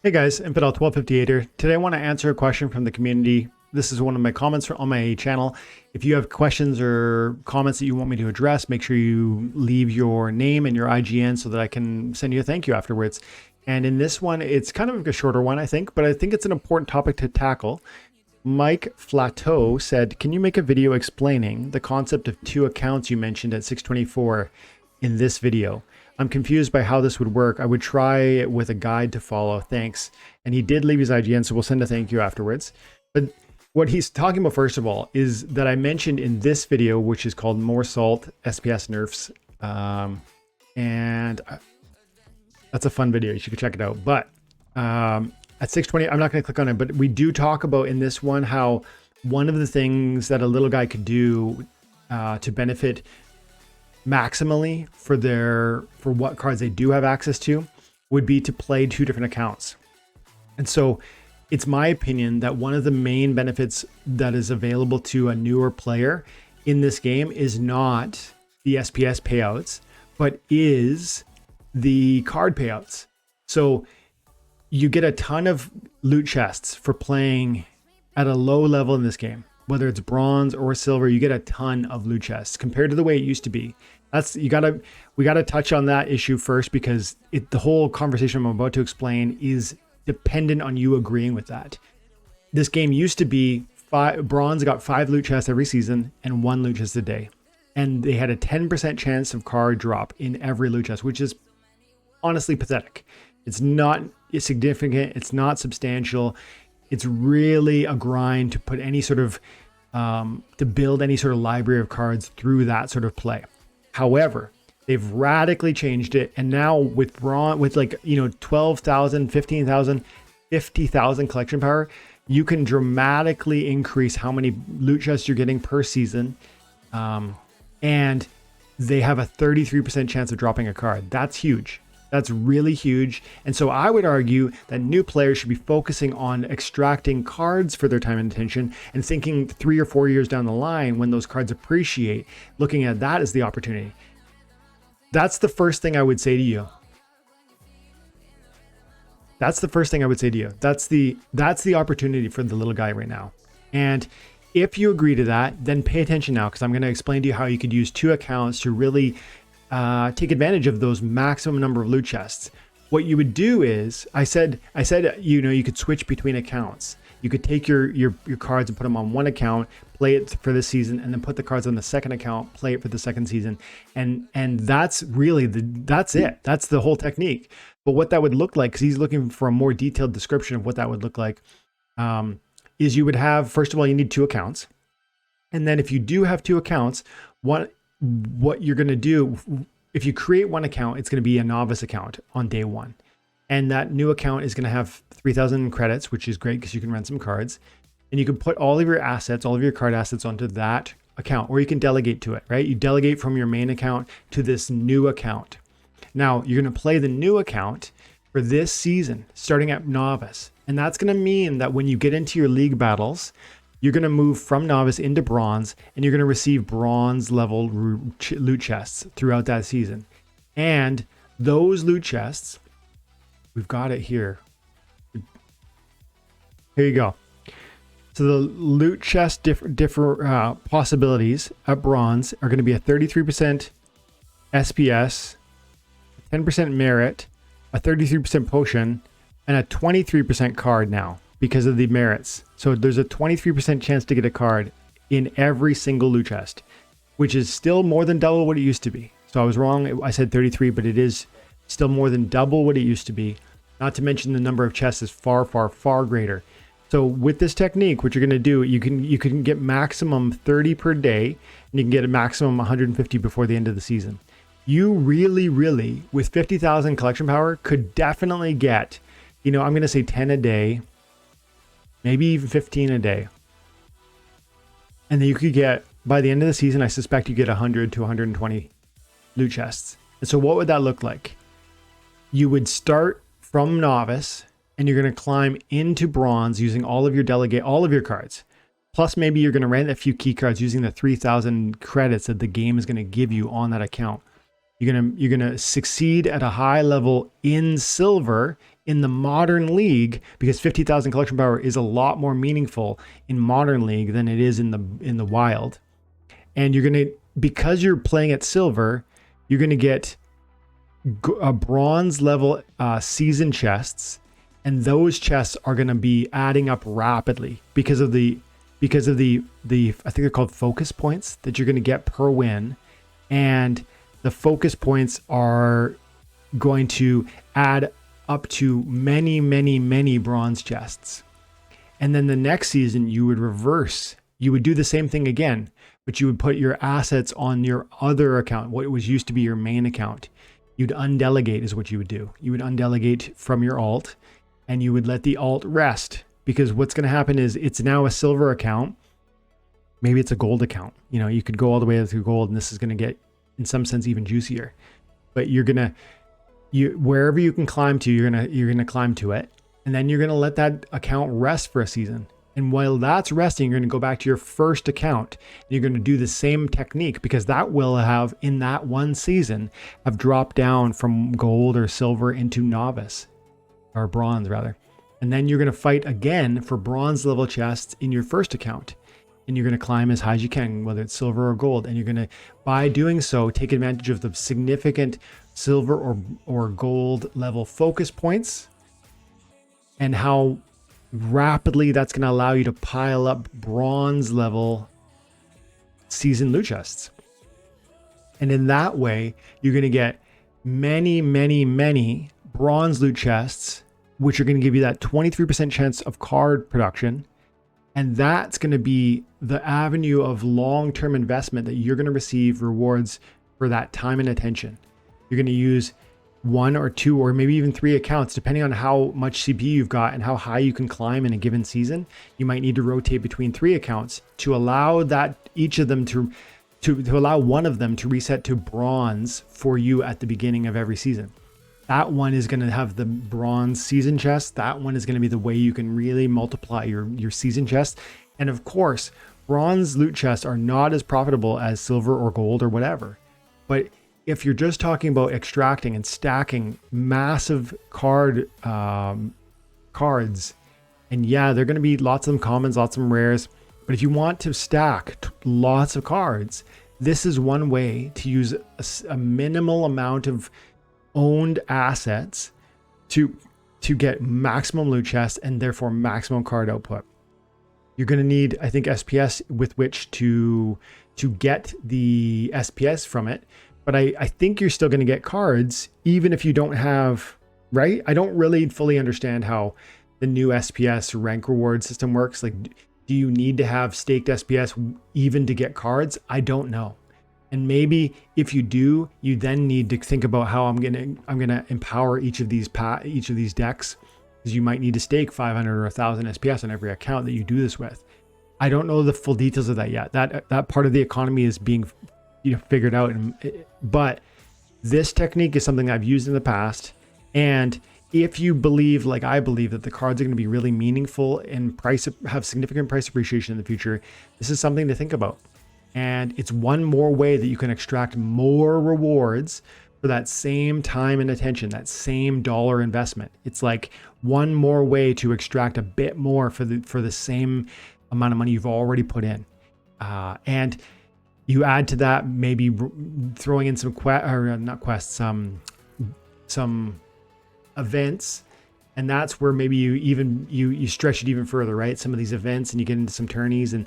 Hey guys, Infidel 1258 here. Today I want to answer a question from the community. This is one of my comments on my channel. If you have questions or comments that you want me to address, make sure you leave your name and your IGN so that I can send you a thank you afterwards. And in this one, it's kind of a shorter one, I think, but I think it's an important topic to tackle. Mike Flateau said, can you make a video explaining the concept of two accounts you mentioned at 624 in this video? I'm confused by how this would work. I would try it with a guide to follow. Thanks. And he did leave his IGN, so we'll send a thank you afterwards. But what he's talking about, first of all, is that I mentioned in this video, which is called More Salt, SPS Nerfs. And that's a fun video. You should check it out. But at 620, I'm not going to click on it, but we do talk about in this one how one of the things that a little guy could do to benefit maximally for what cards they do have access to would be to play two different accounts. And so it's my opinion that one of the main benefits that is available to a newer player in this game is not the SPS payouts, but is the card payouts. So you get a ton of loot chests for playing at a low level in this game. Whether it's bronze or silver, you get a ton of loot chests compared to the way it used to be. We gotta touch on that issue first, because the whole conversation I'm about to explain is dependent on you agreeing with that. This game used to be bronze got 5 loot chests every season and 1 loot chest a day, and they had a 10% chance of card drop in every loot chest, which is honestly pathetic. It's not significant. It's not substantial. It's really a grind to put any sort of to build any sort of library of cards through that sort of play. However, they've radically changed it, and now with 12,000, 15,000, 50,000 collection power, you can dramatically increase how many loot chests you're getting per season, and they have a 33% chance of dropping a card. That's huge. That's really huge. And so I would argue that new players should be focusing on extracting cards for their time and attention, and thinking 3 or 4 years down the line when those cards appreciate, looking at that as the opportunity. That's the first thing I would say to you. That's the first thing I would say to you. That's the opportunity for the little guy right now. And if you agree to that, then pay attention now, because I'm going to explain to you how you could use two accounts to really take advantage of those maximum number of loot chests. What you would do is, I said, you could switch between accounts. You could take your cards and put them on one account, play it for this season, and then put the cards on the second account, play it for the second season. And that's really that's it. That's the whole technique. But what that would look like, because he's looking for a more detailed description of what that would look like, is you would have, first of all, you need two accounts. And then if you do have two accounts, what you're going to do, if you create one account, it's going to be a novice account on day one. And that new account is going to have 3,000 credits, which is great because you can rent some cards. And you can put all of your assets, all of your card assets onto that account, or you can delegate to it, right? You delegate from your main account to this new account. Now, you're going to play the new account for this season, starting at novice. And that's going to mean that when you get into your league battles, you're going to move from novice into bronze, and you're going to receive bronze level loot chests throughout that season. And those loot chests, we've got it here. Here you go. So the loot chest different possibilities at bronze are going to be a 33% SPS, 10% merit, a 33% potion, and a 23% card now, because of the merits. So there's a 23% chance to get a card in every single loot chest, which is still more than double what it used to be. So I was wrong. I said 33, but it is still more than double what it used to be. Not to mention the number of chests is far, far, far greater. So with this technique, what you're going to do, you can get maximum 30 per day, and you can get a maximum 150 before the end of the season. You really, with 50,000 collection power, could definitely get, I'm going to say 10 a day, maybe even 15 a day. And then you could get, by the end of the season, I suspect you get 100 to 120 loot chests. And so what would that look like? You would start from novice, and you're going to climb into bronze using all of your cards. Plus maybe you're going to rent a few key cards using the 3,000 credits that the game is going to give you on that account. You're going to succeed at a high level in silver in the modern league, because 50,000 collection power is a lot more meaningful in modern league than it is in the wild. And you're going to, because you're playing at silver, you're going to get a bronze level season chests, and those chests are going to be adding up rapidly because of the I think they're called focus points that you're going to get per win. And the focus points are going to add up to many, many, many bronze chests. And then the next season you would reverse. You would do the same thing again, but you would put your assets on your other account, what was used to be your main account. You'd undelegate is what you would do. You would undelegate from your alt, and you would let the alt rest, because what's going to happen is it's now a silver account. Maybe it's a gold account. You know, you could go all the way to gold, and this is going to get, in some sense, even juicier. But wherever you can climb to, you're gonna climb to it, and then you're gonna let that account rest for a season. And while that's resting, you're gonna go back to your first account, and you're gonna do the same technique, because that will have, in that one season, have dropped down from gold or silver into novice, or bronze rather. And then you're gonna fight again for bronze level chests in your first account. And you're going to climb as high as you can, whether it's silver or gold. And you're going to, by doing so, take advantage of the significant silver or gold level focus points, and how rapidly that's going to allow you to pile up bronze level season loot chests. And in that way, you're going to get many, many, many bronze loot chests, which are going to give you that 23% chance of card production. And that's going to be the avenue of long-term investment that you're going to receive rewards for that time and attention. You're going to use 1 or 2 or maybe even 3 accounts, depending on how much CPU you've got and how high you can climb in a given season. You might need to rotate between 3 accounts to allow that each of them to allow one of them to reset to bronze for you at the beginning of every season. That one is going to have the bronze season chest. That one is going to be the way you can really multiply your season chest. And of course, bronze loot chests are not as profitable as silver or gold or whatever. But if you're just talking about extracting and stacking massive cards, and yeah, they're going to be lots of them commons, lots of them rares. But if you want to stack lots of cards, this is one way to use a minimal amount of owned assets to get maximum loot chests and therefore maximum card output. You're going to need, I think, SPS with which to get the SPS from it. But I think you're still going to get cards even if you don't have, right? I don't really fully understand how the new SPS rank reward system works. Like, do you need to have staked SPS even to get cards? I don't know. And maybe if you do, you then need to think about how I'm gonna empower each of these decks, because you might need to stake 500 or 1,000 SPS on every account that you do this with. I don't know the full details of that yet. That part of the economy is being figured out. But this technique is something I've used in the past. And if you believe, like I believe, that the cards are going to be really meaningful and have significant price appreciation in the future, this is something to think about. And it's one more way that you can extract more rewards for that same time and attention, that same dollar investment. It's like one more way to extract a bit more for the same amount of money you've already put in. And you add to that maybe throwing in some events. And that's where maybe you stretch it even further, right? Some of these events, and you get into some tourneys, and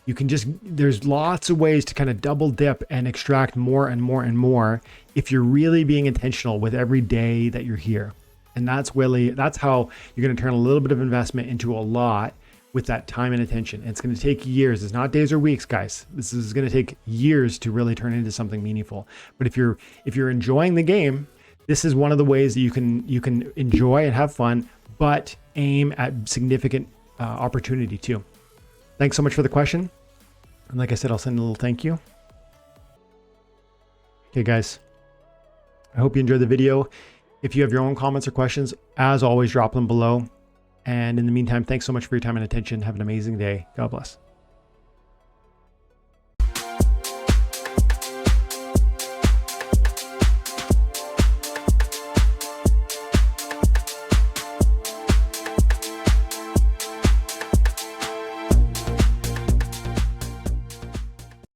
you can there's lots of ways to kind of double dip and extract more and more and more if you're really being intentional with every day that you're here. And that's how you're going to turn a little bit of investment into a lot with that time and attention. And it's going to take years. It's not days or weeks, guys. This is going to take years to really turn into something meaningful. But if you're enjoying the game, this is one of the ways that you can enjoy and have fun, but aim at significant opportunity too. Thanks so much for the question. And like I said, I'll send a little thank you. Okay, guys, I hope you enjoyed the video. If you have your own comments or questions, as always, drop them below. And in the meantime, thanks so much for your time and attention. Have an amazing day. God bless.